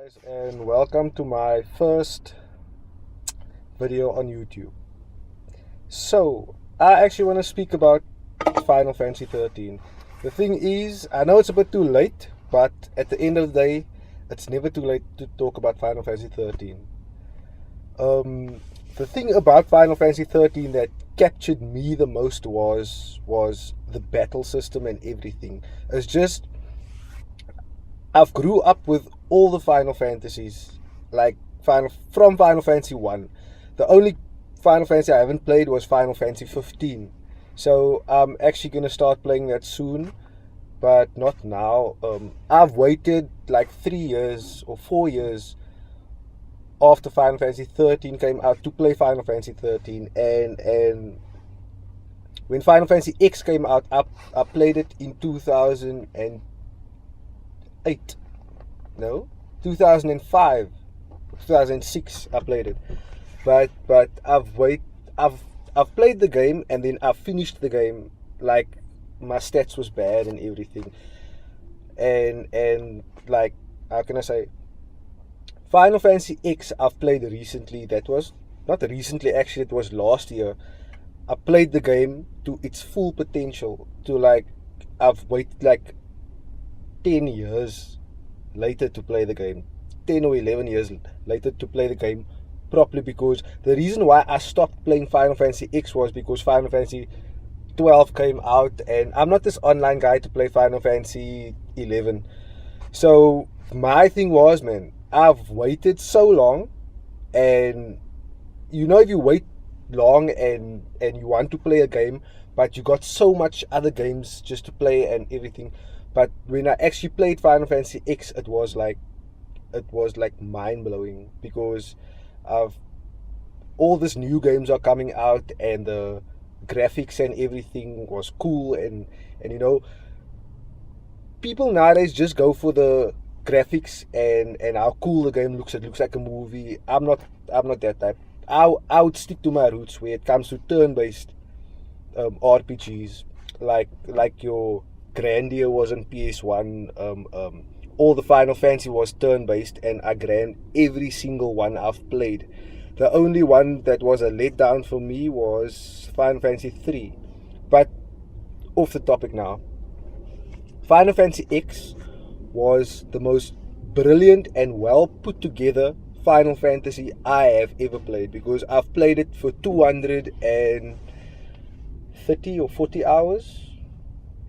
guys, and welcome to my first video on YouTube. So, I actually want to speak about Final Fantasy XIII. The thing is, I know it's a bit too late, but at the end of the day, it's never too late to talk about Final Fantasy XIII. The thing about Final Fantasy XIII that captured me the most was the battle system and everything. It's just I've grew up with all the Final Fantasies, like from Final Fantasy 1. The only Final Fantasy I haven't played was Final Fantasy 15. So I'm actually gonna start playing that soon, but not now. I've waited like 3 years or 4 years after Final Fantasy 13 came out to play Final Fantasy 13, and when Final Fantasy X came out, I played it in 2008. No, 2005, 2006. I played it, but I've played the game, and then I've finished the game. Like, my stats was bad and everything, and like, how can I say? Final Fantasy X I've played recently. That was not recently, actually. It was last year. I played the game to its full potential. To like, I've waited like 10 years later to play the game, 10 or 11 years later to play the game properly, because the reason why I stopped playing Final Fantasy X was because Final Fantasy 12 came out, and I'm not this online guy to play Final Fantasy 11. So my thing was, man, I've waited so long, and if you wait long and you want to play a game, but you got so much other games just to play and everything. But when I actually played Final Fantasy X, it was like mind blowing, because of all these new games are coming out, and the graphics and everything was cool, and people nowadays just go for the graphics and how cool the game looks. It looks like a movie. I'm not that type. I would stick to my roots where it comes to turn-based RPGs, like your Grandia was on PS1. All the Final Fantasy was turn-based, and I grand every single one I've played. The only one that was a letdown for me was Final Fantasy 3. But off the topic now. Final Fantasy X was the most brilliant and well put together Final Fantasy I have ever played, because I've played it for 230 or 40 hours.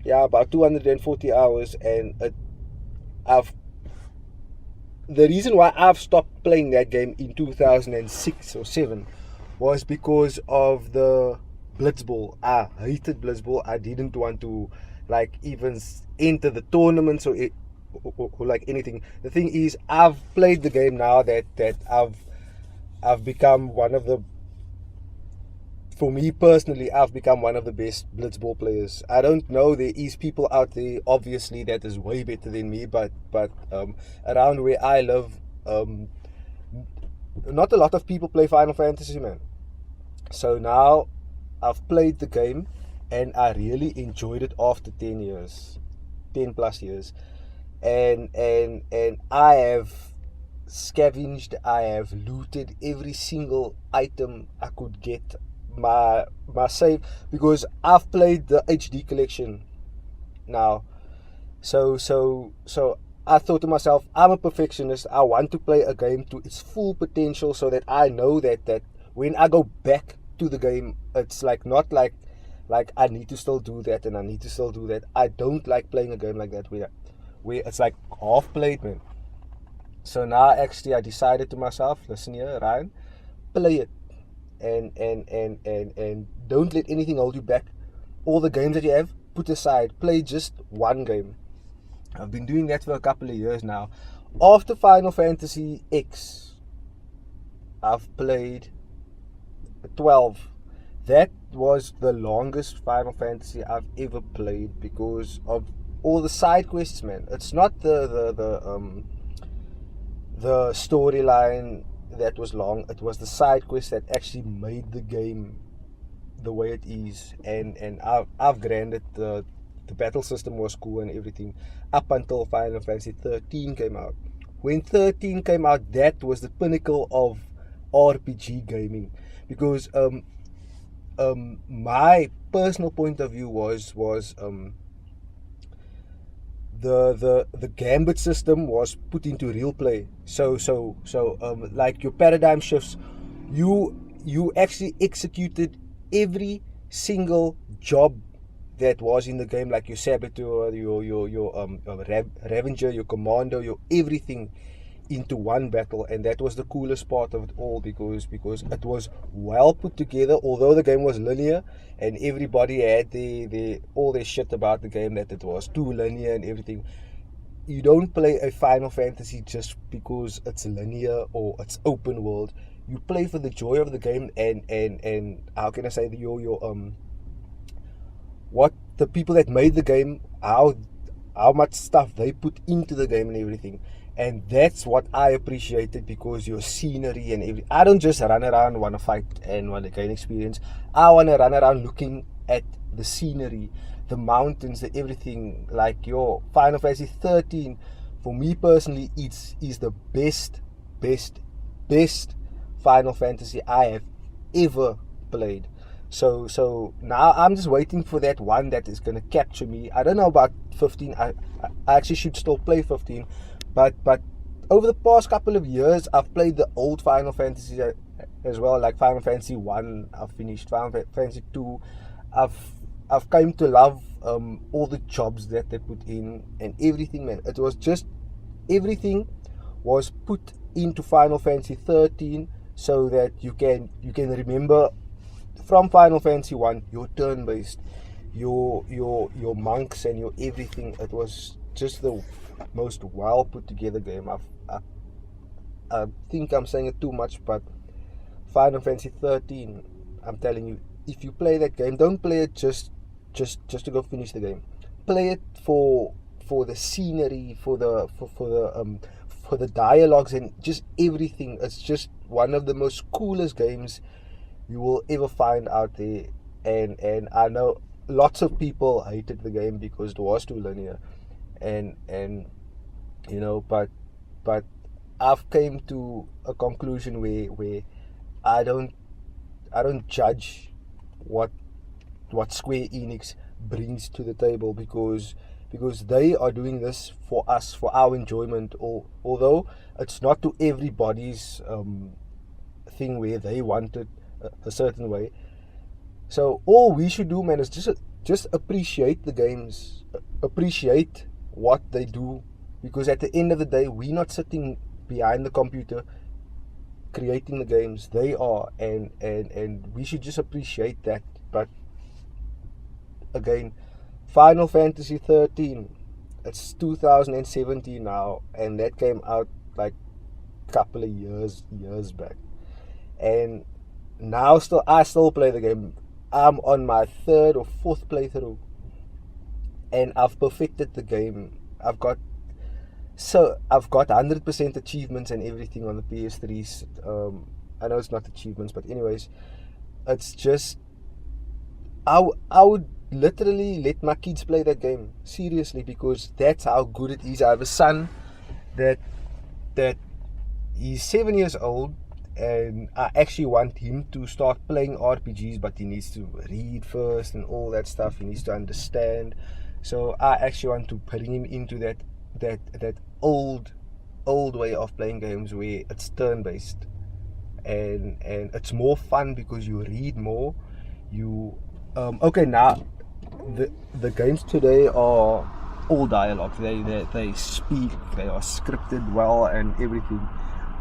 Yeah, about 240 hours, and the reason why I've stopped playing that game in 2006 or 7 was because of the Blitzball. I hated Blitzball. I didn't want to like even enter the tournaments or like anything. The thing is, I've played the game now that I've become one of the, for me personally, I've become one of the best Blitzball players. I don't know, there is people out there obviously that is way better than me, but around where I live, not a lot of people play Final Fantasy, man. So now I've played the game, and I really enjoyed it after 10 years, 10 plus years, and I have scavenged, I have looted every single item I could get. My save, because I've played the HD collection now, so I thought to myself, I'm a perfectionist. I want to play a game to its full potential, so that I know that when I go back to the game, it's like not like I need to still do that and I need to still do that. I don't like playing a game like that where it's like half played, man. So now actually I decided to myself, listen here, Ryan, play it. And don't let anything hold you back. All the games that you have, put aside. Play just one game. I've been doing that for a couple of years now. After Final Fantasy X, I've played 12. That was the longest Final Fantasy I've ever played, because of all the side quests, man. It's not the storyline that was long. It was the side quest that actually made the game the way it is, and I've granted the battle system was cool and everything up until Final Fantasy 13 came out. when 13 came out, that was the pinnacle of RPG gaming, because my personal point of view was the gambit system was put into real play. So like your paradigm shifts, you actually executed every single job that was in the game, like your saboteur, your Ravenger, your commander, your everything into one battle. And that was the coolest part of it all, because it was well put together. Although the game was linear and everybody had their all their shit about the game, that it was too linear and everything, you don't play a Final Fantasy just because it's linear or it's open world. You play for the joy of the game, and how can I say, your what the people that made the game, how much stuff they put into the game and everything. And that's what I appreciated, because your scenery and everything. I don't just run around, want to fight and want to gain experience. I want to run around looking at the scenery, the mountains, the everything. Like your Final Fantasy 13, for me personally, is the best Final Fantasy I have ever played. So now I'm just waiting for that one that is going to capture me. I don't know about 15. I actually should still play 15, but over the past couple of years, I've played the old Final Fantasy as well, like Final Fantasy 1. I've finished Final Fantasy 2. I've come to love all the jobs that they put in and everything, man. It was just everything was put into Final Fantasy 13 so that you can remember from Final Fantasy 1 your turn-based, your monks and your everything. It was just the most well put together game. I think I'm saying it too much, but Final Fantasy 13, I'm telling you, if you play that game, don't play it just to go finish the game. Play it for the scenery, for the dialogues and just everything. It's just one of the most coolest games you will ever find out there. And I know lots of people hated the game because it was too linear, and you know, but I've came to a conclusion where I don't judge what Square Enix brings to the table, because they are doing this for us, for our enjoyment. Although it's not to everybody's thing where they want it a certain way. So all we should do, man, is just appreciate the games, appreciate what they do, because at the end of the day, we're not sitting behind the computer creating the games. They are, and we should just appreciate that. But again, Final Fantasy 13, it's 2017 now, and that came out like a couple of years back, and now I still play the game. I'm on my 3rd or 4th playthrough, and I've perfected the game. I've got 100% achievements and everything on the PS3s. I know it's not achievements, but anyways, it's just I would literally let my kids play that game, seriously, because that's how good it is. I have a son that he's 7 years old, and I actually want him to start playing RPGs, but he needs to read first and all that stuff. He needs to understand. So I actually want to bring him into that old way of playing games where it's turn-based, and it's more fun because you read more. You okay, now the games today are all dialogue. They speak, they are scripted well and everything,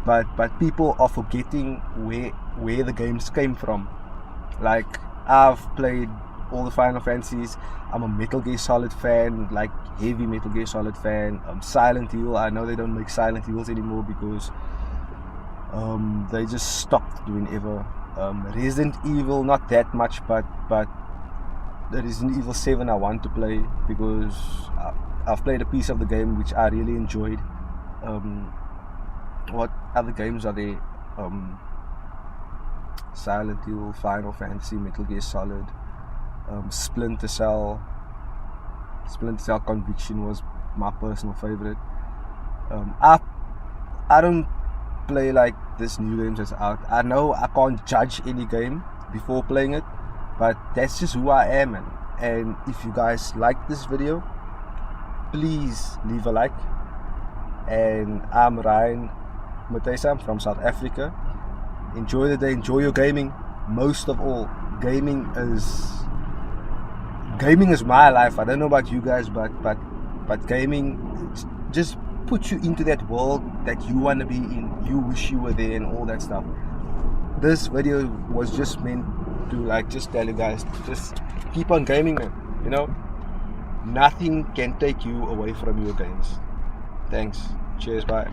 but people are forgetting where the games came from. Like, I've played all the Final Fantasies. I'm a Metal Gear Solid fan, like heavy Metal Gear Solid fan. Silent Hill, I know they don't make Silent Hills anymore because they just stopped doing ever. Resident Evil, not that much, but the Resident Evil 7 I want to play because I've played a piece of the game which I really enjoyed. What other games are there? Silent Hill, Final Fantasy, Metal Gear Solid, Splinter Cell Conviction was my personal favorite. I don't play like this new games that's out. I know I can't judge any game before playing it, but that's just who I am, man. And if you guys like this video, please leave a like. And I'm Ryan Matesa, I'm from South Africa. Enjoy the day, enjoy your gaming. Most of all, gaming is my life. I don't know about you guys, but gaming just puts you into that world that you want to be in. You wish you were there and all that stuff. This video was just meant to like just tell you guys, just keep on gaming, man. You know, nothing can take you away from your games. Thanks. Cheers. Bye.